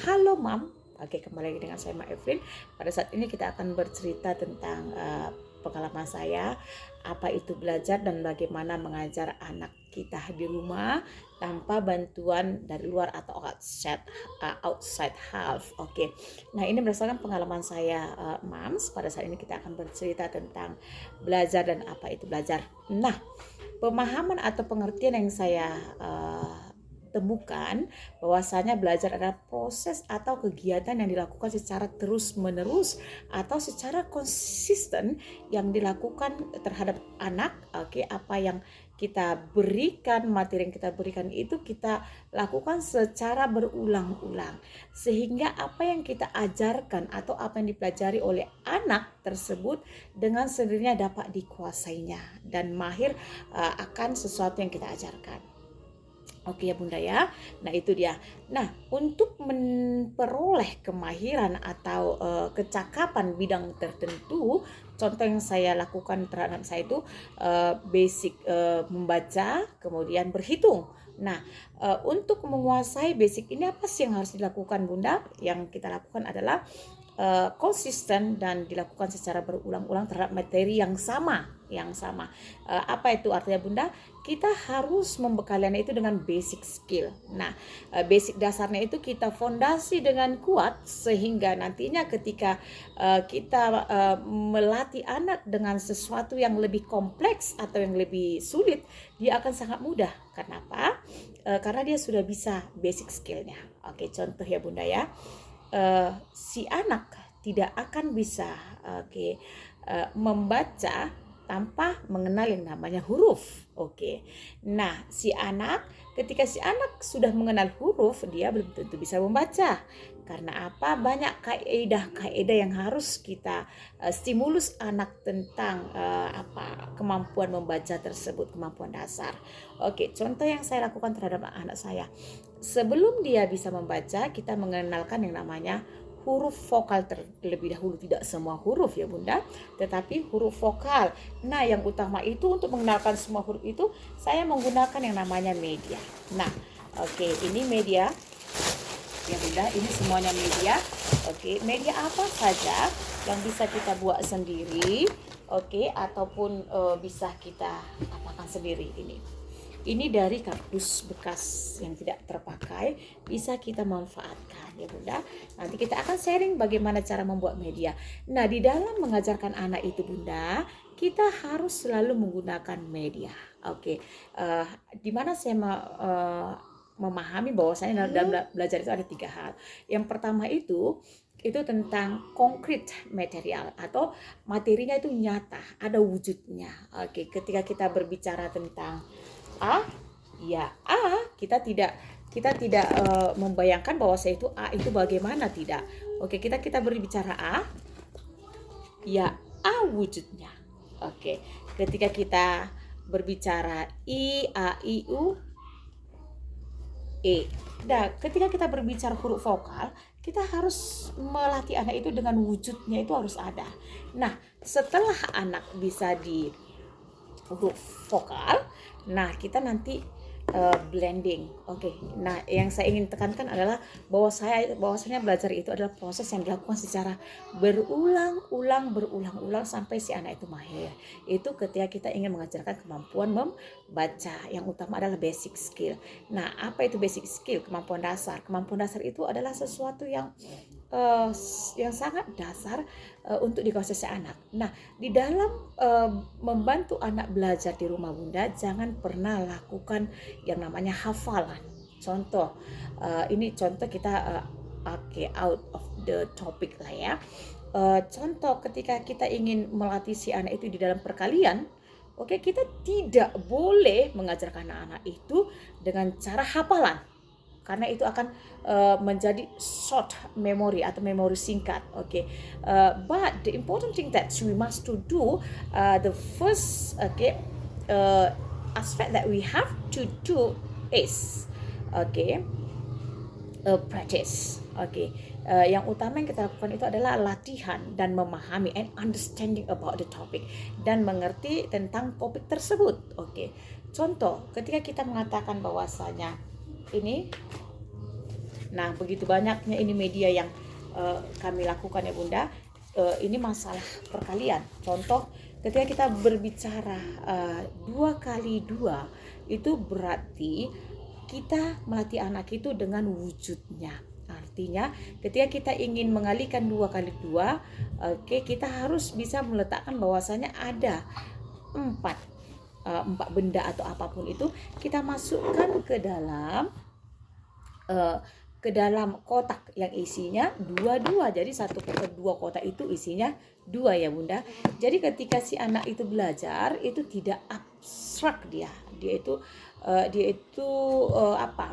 Halo Mam, oke, kembali lagi dengan saya Ma Evin. Pada saat ini kita akan bercerita tentang pengalaman saya, apa itu belajar dan bagaimana mengajar anak kita di rumah tanpa bantuan dari luar atau outside help. Oke. Nah, ini berdasarkan pengalaman saya, Mams. Pada saat ini kita akan bercerita tentang belajar dan apa itu belajar. Nah, pemahaman atau pengertian yang saya temukan bahwasanya belajar adalah proses atau kegiatan yang dilakukan secara terus-menerus atau secara konsisten yang dilakukan terhadap anak. Oke, apa yang kita berikan, materi yang kita berikan itu kita lakukan secara berulang-ulang sehingga apa yang kita ajarkan atau apa yang dipelajari oleh anak tersebut dengan sendirinya dapat dikuasainya dan mahir akan sesuatu yang kita ajarkan. Oke ya Bunda ya. Nah itu dia. Nah untuk memperoleh kemahiran atau kecakapan bidang tertentu, contoh yang saya lakukan terhadap saya itu basic membaca, kemudian berhitung. Nah untuk menguasai basic ini apa sih yang harus dilakukan Bunda? Yang kita lakukan adalah konsisten dan dilakukan secara berulang-ulang terhadap materi yang sama. Apa itu artinya Bunda? Kita harus membekali anak itu dengan basic skill. Nah, basic dasarnya itu kita fondasi dengan kuat sehingga nantinya ketika kita melatih anak dengan sesuatu yang lebih kompleks atau yang lebih sulit, dia akan sangat mudah. Kenapa? Karena dia sudah bisa basic skillnya. Oke, contoh ya Bunda ya. Si anak tidak akan bisa membaca tanpa mengenal yang namanya huruf. Oke. Nah, ketika si anak sudah mengenal huruf, dia belum tentu bisa membaca. Karena apa? Banyak kaidah-kaidah yang harus kita stimulus anak tentang kemampuan membaca tersebut, kemampuan dasar. Oke, contoh yang saya lakukan terhadap anak saya. Sebelum dia bisa membaca, kita mengenalkan yang namanya huruf vokal terlebih dahulu. Tidak semua huruf ya Bunda, tetapi huruf vokal. Nah yang utama itu untuk mengenalkan semua huruf itu saya menggunakan yang namanya media. Nah oke, ini media ya Bunda, ini semuanya media. Oke, media apa saja yang bisa kita buat sendiri, oke, ataupun bisa kita apakan sendiri ini dari kardus bekas yang tidak terpakai, bisa kita manfaatkan ya Bunda. Nanti kita akan sharing bagaimana cara membuat media. Nah di dalam mengajarkan anak itu Bunda, kita harus selalu menggunakan media. Oke, di mana saya memahami bahwasanya dalam belajar itu ada 3 hal. Yang pertama itu tentang konkret material atau materinya itu nyata, ada wujudnya. Oke, ketika kita berbicara tentang kita tidak membayangkan bahwa saya itu A itu bagaimana, tidak. Oke, kita berbicara A, ya A wujudnya. Oke, ketika kita berbicara I, A, I, U, E. Nah, ketika kita berbicara huruf vokal, kita harus melatih anak itu dengan wujudnya itu harus ada. Nah, setelah anak bisa di huruf vokal, nah kita nanti blending. Oke. Nah, yang saya ingin tekankan adalah bahwasanya belajar itu adalah proses yang dilakukan secara berulang-ulang sampai si anak itu mahir. Itu ketika kita ingin mengajarkan kemampuan membaca. Yang utama adalah basic skill. Nah, apa itu basic skill? Kemampuan dasar. Kemampuan dasar itu adalah sesuatu yang sangat dasar untuk dikuasai si anak. Nah, di dalam membantu anak belajar di rumah Bunda, jangan pernah lakukan yang namanya hafalan. Contoh, ini contoh kita out of the topic lah ya. Contoh ketika kita ingin melatih si anak itu di dalam perkalian, oke, kita tidak boleh mengajarkan anak-anak itu dengan cara hafalan. Karena itu akan menjadi short memory atau memori singkat. But the important thing that we must to do, the first aspect that we have to do is practice. Yang utama yang kita lakukan itu adalah latihan dan memahami and understanding about the topic dan mengerti tentang topik tersebut. Contoh, ketika kita mengatakan bahwasanya ini, Nah, begitu banyaknya ini media yang kami lakukan ya Bunda. Ini masalah perkalian. Contoh, ketika kita berbicara 2 kali 2, itu berarti kita melatih anak itu dengan wujudnya. Artinya ketika kita ingin mengalihkan 2 kali 2, kita harus bisa meletakkan bahwasanya ada 4 benda atau apapun itu kita masukkan ke dalam kotak yang isinya 2 Jadi dua kotak itu isinya 2 ya Bunda. Jadi ketika si anak itu belajar itu tidak abstrak, dia itu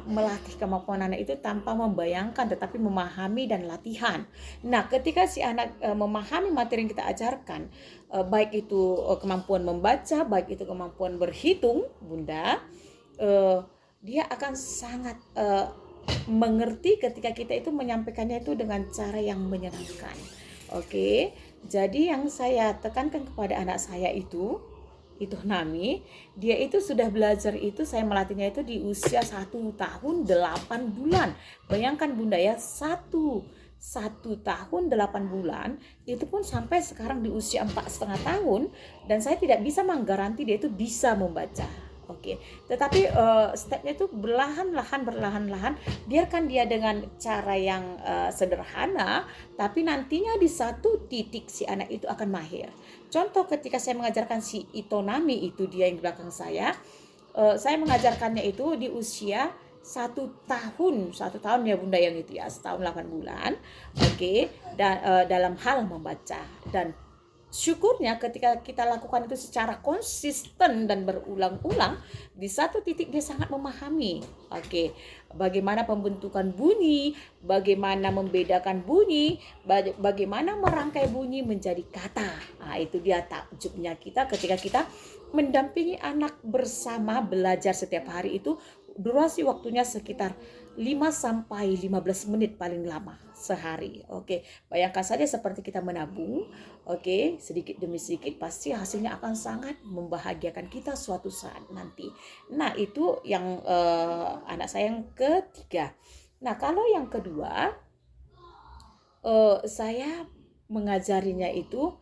melatih kemampuan anak itu tanpa membayangkan, tetapi memahami dan latihan. Nah, ketika si anak memahami materi yang kita ajarkan, baik itu kemampuan membaca, baik itu kemampuan berhitung Bunda, dia akan sangat mengerti ketika kita itu menyampaikannya itu dengan cara yang menyenangkan. Oke, jadi yang saya tekankan kepada anak saya itu Nami, dia itu sudah belajar itu, saya melatihnya itu di usia 1 tahun 8 bulan. Bayangkan Bunda ya, 1 tahun 8 bulan itu pun sampai sekarang di usia 4,5 tahun, dan saya tidak bisa menggaranti dia itu bisa membaca. Oke, tetapi stepnya itu berlahan-lahan, biarkan dia dengan cara yang sederhana, tapi nantinya di satu titik si anak itu akan mahir. Contoh, ketika saya mengajarkan si Itonami itu, dia yang di belakang saya mengajarkannya itu di usia 1 tahun ya Bunda, yang itu ya 1 tahun 8 bulan. Oke, dan dalam hal membaca, dan syukurnya ketika kita lakukan itu secara konsisten dan berulang-ulang, di satu titik dia sangat memahami. Oke, bagaimana pembentukan bunyi, bagaimana membedakan bunyi, bagaimana merangkai bunyi menjadi kata. Nah, itu dia takjubnya kita ketika kita mendampingi anak bersama belajar setiap hari itu. Durasi waktunya sekitar 5-15 menit paling lama sehari. Oke, bayangkan saja seperti kita menabung. Oke, sedikit demi sedikit pasti hasilnya akan sangat membahagiakan kita suatu saat nanti. Nah, itu yang anak saya yang ketiga. Nah, kalau yang kedua, saya mengajarinya itu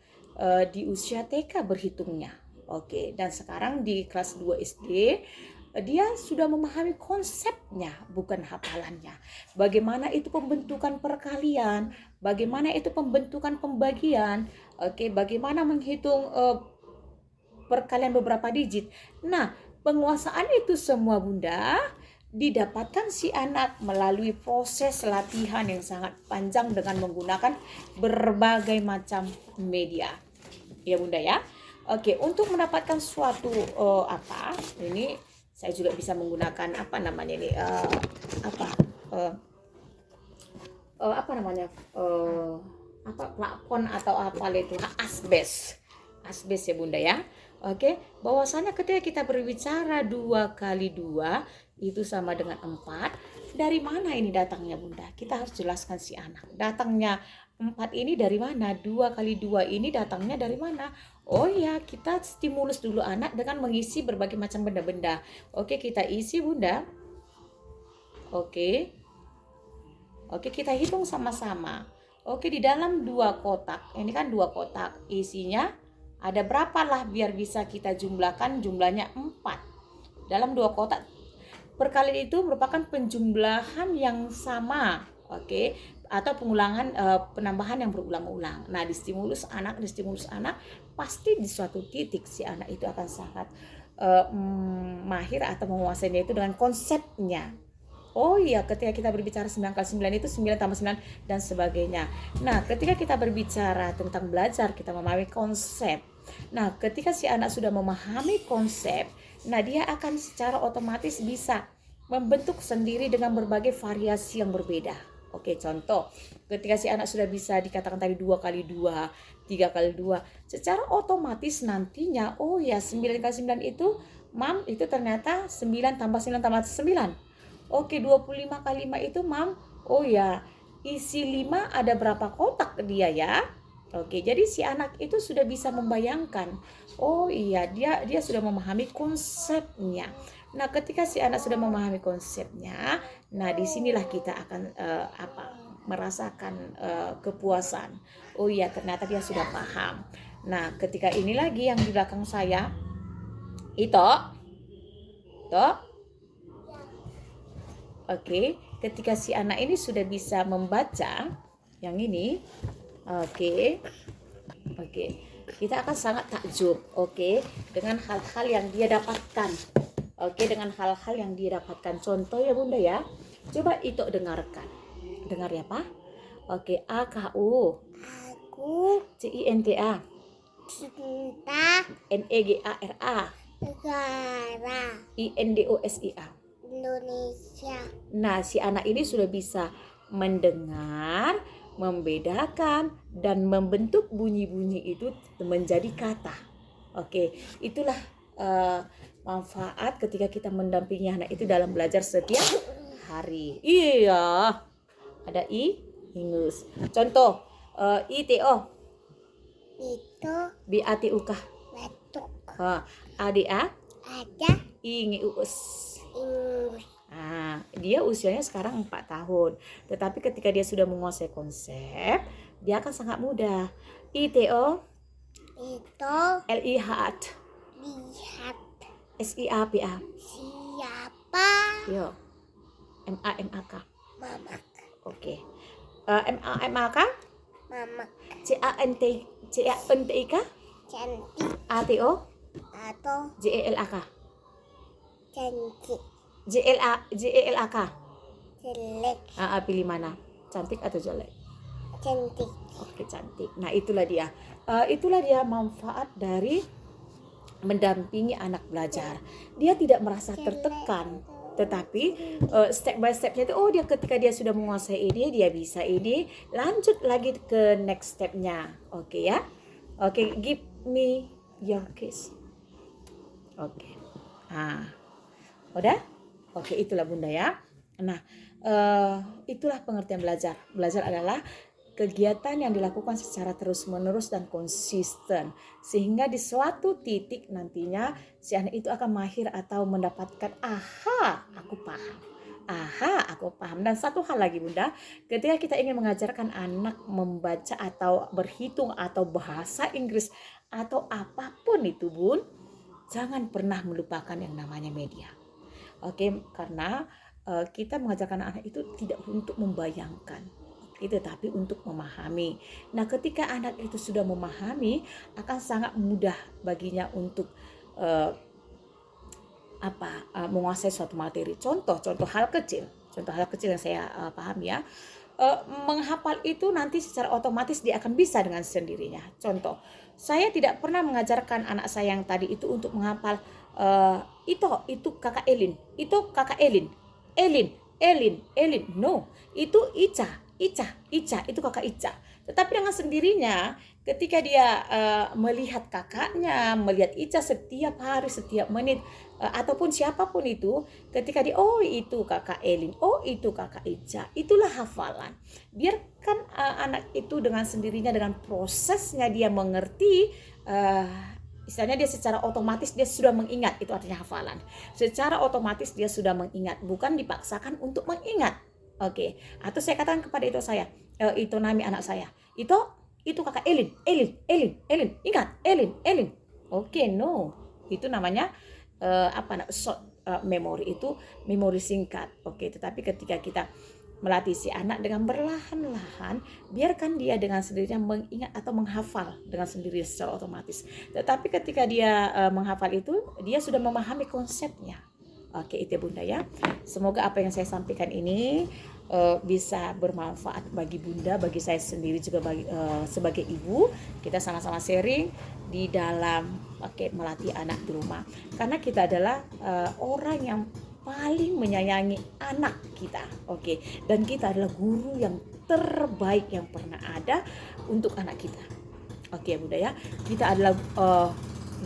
di usia TK berhitungnya. Oke, dan sekarang di kelas 2 SD dia sudah memahami konsepnya, bukan hafalannya. Bagaimana itu pembentukan perkalian, bagaimana itu pembentukan pembagian, oke, bagaimana menghitung perkalian beberapa digit. Nah, penguasaan itu semua Bunda didapatkan si anak melalui proses latihan yang sangat panjang dengan menggunakan berbagai macam media. Ya Bunda ya. Oke, untuk mendapatkan suatu ini saya juga bisa menggunakan plafon atau itu asbes ya Bunda ya. Oke, bahwasanya ketika kita berbicara 2 kali 2 itu sama dengan 4. Dari mana ini datangnya Bunda? Kita harus jelaskan si anak. Datangnya 4 ini dari mana? 2 kali 2 ini datangnya dari mana? Oh ya, kita stimulus dulu anak dengan mengisi berbagai macam benda-benda. Oke, kita isi Bunda. Oke, kita hitung sama-sama. Oke, di dalam 2 kotak, ini kan 2 kotak, isinya ada berapa lah biar bisa kita jumlahkan, jumlahnya 4. Dalam 2 kotak, perkalian itu merupakan penjumlahan yang sama. Oke, atau penambahan yang berulang-ulang. Nah, di stimulus anak pasti di suatu titik si anak itu akan sangat mahir atau menguasainya itu dengan konsepnya. Oh iya, ketika kita berbicara 9 kali 9 itu 9 tambah 9 dan sebagainya. Nah, ketika kita berbicara tentang belajar, kita memahami konsep. Nah, ketika si anak sudah memahami konsep, nah dia akan secara otomatis bisa membentuk sendiri dengan berbagai variasi yang berbeda. Oke, contoh, ketika si anak sudah bisa dikatakan tadi 2 kali 2, 3 kali 2, secara otomatis nantinya, oh ya 9 kali 9 itu, Mam, itu ternyata 9 tambah 9 tambah 9. Oke, 25 kali 5 itu, Mam, oh ya isi 5 ada berapa kotak dia ya. Oke, jadi si anak itu sudah bisa membayangkan. Oh iya, dia sudah memahami konsepnya. Nah, ketika si anak sudah memahami konsepnya, nah disinilah kita akan merasakan kepuasan. Oh iya, ternyata dia sudah paham. Nah, ketika ini lagi yang di belakang saya, itu, oke, ketika si anak ini sudah bisa membaca, yang ini, oke, kita akan sangat takjub, dengan hal-hal yang dia dapatkan. Dengan hal-hal yang dia dapatkan. Contoh ya Bunda ya. Coba itu dengarkan. Dengar ya Pak. AKU. Aku CINTA. cinta NEGARA. negara INDOSIA. Indonesia. Nah, si anak ini sudah bisa mendengar, membedakan, dan membentuk bunyi-bunyi itu menjadi kata. Itulah manfaat ketika kita mendampingi anak itu dalam belajar setiap hari. Iya, ada ingus. Contoh, ITO. Itu BATUK. batuk. ADA. Ada INGUS. ingus. Dia usianya sekarang 4 tahun. Tetapi ketika dia sudah menguasai konsep, dia akan sangat mudah. ITO. Itu LIHAT. lihat SIAPA. siapa Yo. MAMAK. mama. MAMAK. Mama CANTIK. cantik ATO. atau JELAK. cantik. JELAK. Jelek. Pilih mana? Cantik atau jelek? Cantik. Cantik. Nah, itulah dia. Itulah dia manfaat dari mendampingi anak belajar. Dia tidak merasa tertekan, tetapi step by stepnya itu, dia ketika dia sudah menguasai ini, dia bisa ini, lanjut lagi ke next stepnya. Ya. Give me your kiss. Udah? Itulah Bunda ya. Nah, itulah pengertian belajar. Belajar adalah kegiatan yang dilakukan secara terus-menerus dan konsisten, sehingga di suatu titik nantinya si anak itu akan mahir atau mendapatkan aku paham. Dan satu hal lagi Bunda, ketika kita ingin mengajarkan anak membaca atau berhitung atau bahasa Inggris atau apapun itu Bun, jangan pernah melupakan yang namanya media. Karena kita mengajarkan anak itu tidak untuk membayangkan, tetapi untuk memahami. Nah, ketika anak itu sudah memahami, akan sangat mudah baginya untuk menguasai suatu materi. Contoh hal kecil yang saya pahami ya. Menghafal itu nanti secara otomatis dia akan bisa dengan sendirinya. Contoh, saya tidak pernah mengajarkan anak saya yang tadi itu untuk menghafal itu kakak Elin, itu kakak Elin. No, itu Ica, itu kakak Ica. Tetapi dengan sendirinya ketika dia melihat kakaknya, melihat Ica setiap hari, setiap menit, ataupun siapapun itu, ketika dia itu kakak Elin, itu kakak Ica, itulah hafalan. Biarkan anak itu dengan sendirinya, dengan prosesnya dia mengerti, misalnya dia secara otomatis dia sudah mengingat, itu artinya hafalan. Secara otomatis dia sudah mengingat, bukan dipaksakan untuk mengingat. Atau saya katakan kepada itu saya, itu nama anak saya, itu kakak Elin, ingat Elin. No, itu namanya short memory, itu memori singkat. Tetapi ketika kita melatih si anak dengan perlahan-lahan, biarkan dia dengan sendirinya mengingat atau menghafal dengan sendiri secara otomatis. Tetapi ketika dia menghafal itu, dia sudah memahami konsepnya. Itu Bunda ya. Semoga apa yang saya sampaikan ini bisa bermanfaat bagi Bunda, bagi saya sendiri juga, sebagai ibu. Kita sama-sama sharing di dalam melatih anak di rumah. Karena kita adalah orang yang paling menyayangi anak kita. Dan kita adalah guru yang terbaik yang pernah ada untuk anak kita. Bunda ya. Kita adalah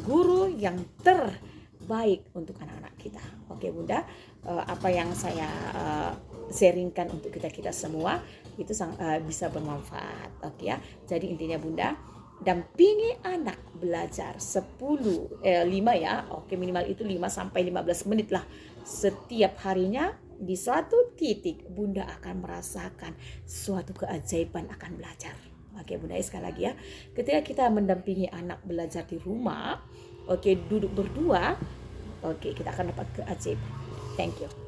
guru yang terbaik untuk anak-anak kita. Bunda, apa yang saya sharingkan untuk kita semua itu bisa bermanfaat. Ya. Jadi intinya Bunda, dampingi anak belajar 5 ya. Oke, minimal itu 5 sampai 15 menit lah setiap harinya. Di suatu titik Bunda akan merasakan suatu keajaiban akan belajar. Oke, Bunda sekali lagi ya. Ketika kita mendampingi anak belajar di rumah, oke, duduk berdua, oke, kita akan dapat keajaiban. Thank you.